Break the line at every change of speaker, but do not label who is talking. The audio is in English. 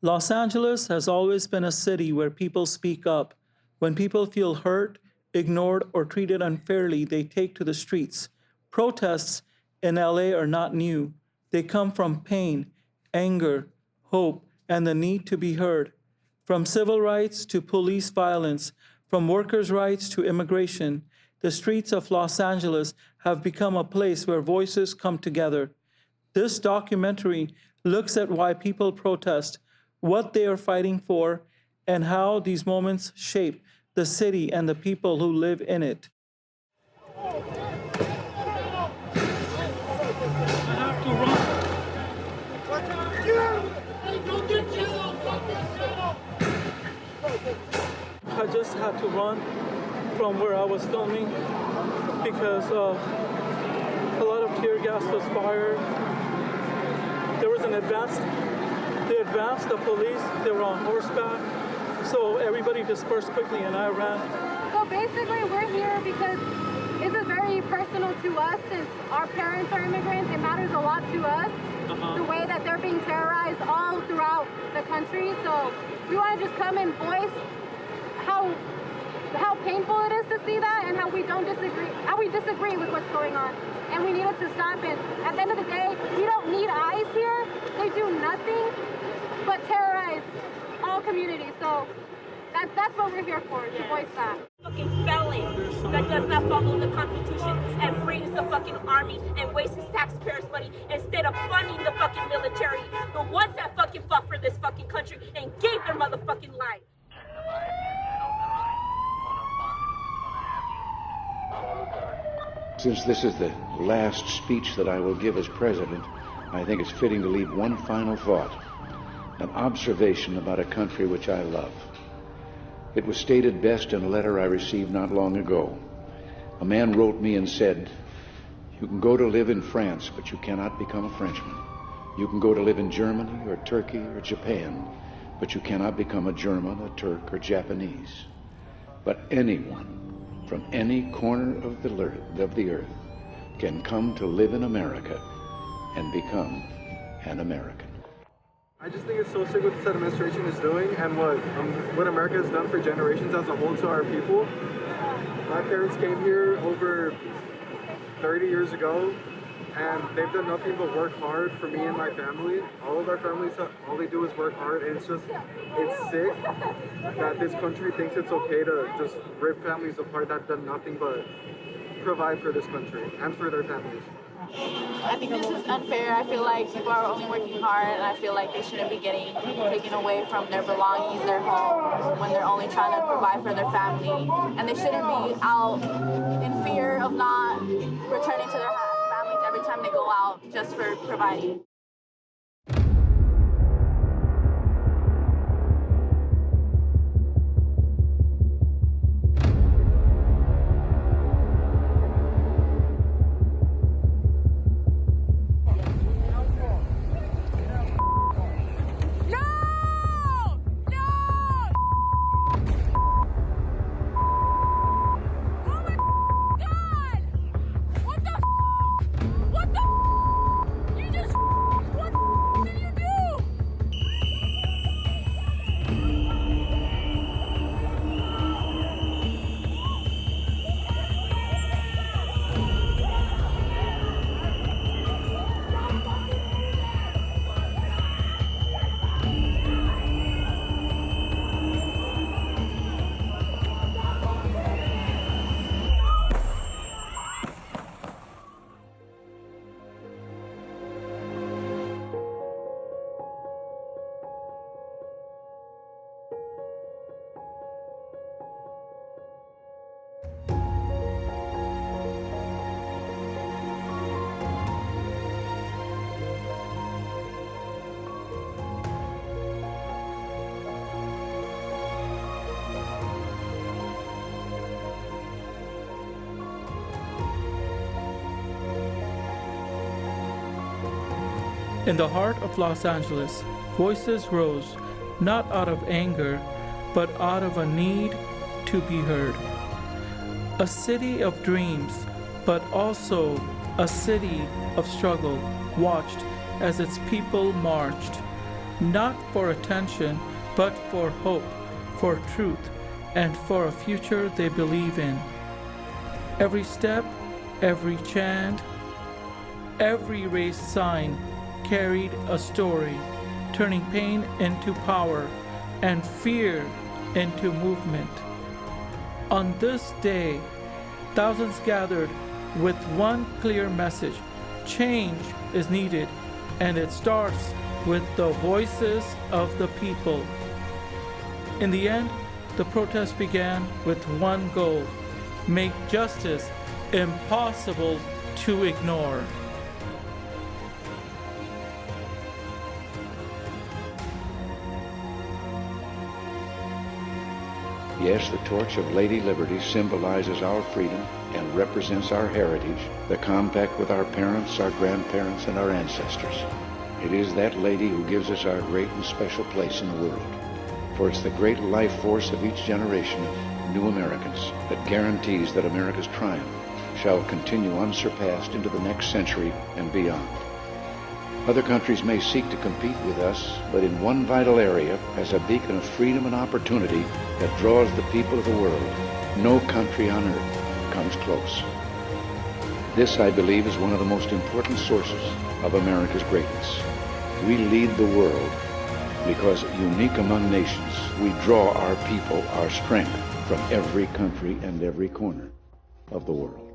Los Angeles has always been a city where people speak up. When people feel hurt, ignored, or treated unfairly, they take to the streets. Protests in LA are not new. They come from pain, anger, hope, and the need to be heard. From civil rights to police violence, from workers' rights to immigration, the streets of Los Angeles have become a place where voices come together. This documentary looks at why people protest, what they are fighting for, and how these moments shape the city and the people who live in it. I just had to run from where I was filming because a lot of tear gas was fired. There was they advanced the police, they were on horseback, so everybody dispersed quickly and I ran.
So basically we're here because this is very personal to us since our parents are immigrants. It matters a lot to us, the way that they're being terrorized all throughout the country. So we want to just come and voice how painful it is to see that and how we disagree with what's going on. And we need it to stop. And at the end of the day, we don't need ICE here. They do nothing but terrorize all communities. So that's what we're here for, to voice that.
Fucking felon that does not follow the Constitution and brings the fucking army and wastes taxpayers' money instead of funding the fucking military, the ones that fucking fought for this fucking country and gave their motherfucking life.
Since this is the last speech that I will give as president, I think it's fitting to leave one final thought, an observation about a country which I love. It was stated best in a letter I received not long ago. A man wrote me and said, "You can go to live in France, but you cannot become a Frenchman. You can go to live in Germany or Turkey or Japan, but you cannot become a German, a Turk, or Japanese. But anyone from any corner of the earth can come to live in America and become an American."
I just think it's so sick what this administration is doing and what America has done for generations as a whole to our people. My parents came here over 30 years ago and they've done nothing but work hard for me and my family. All of our families, all they do is work hard, and it's sick that this country thinks it's okay to just rip families apart that have done nothing but provide for this country and for their families.
I think this is unfair. I feel like people are only working hard, and I feel like they shouldn't be getting taken away from their belongings, their home, when they're only trying to provide for their family. And they shouldn't be out in fear of not returning to their families every time they go out just for providing.
In the heart of Los Angeles, voices rose not out of anger, but out of a need to be heard. A city of dreams, but also a city of struggle, watched as its people marched. not for attention, but for hope, for truth, and for a future they believe in. Every step, every chant, every raised sign carried a story, turning pain into power and fear into movement. On this day, thousands gathered with one clear message: change is needed, and it starts with the voices of the people. In the end, the protest began with one goal: make justice impossible to ignore.
Yes, the torch of Lady Liberty symbolizes our freedom and represents our heritage, the compact with our parents, our grandparents, and our ancestors. It is that lady who gives us our great and special place in the world. For it's the great life force of each generation of new Americans that guarantees that America's triumph shall continue unsurpassed into the next century and beyond. Other countries may seek to compete with us, but in one vital area, as a beacon of freedom and opportunity that draws the people of the world, no country on earth comes close. This, I believe, is one of the most important sources of America's greatness. We lead the world because, unique among nations, we draw our people, our strength, from every country and every corner of the world.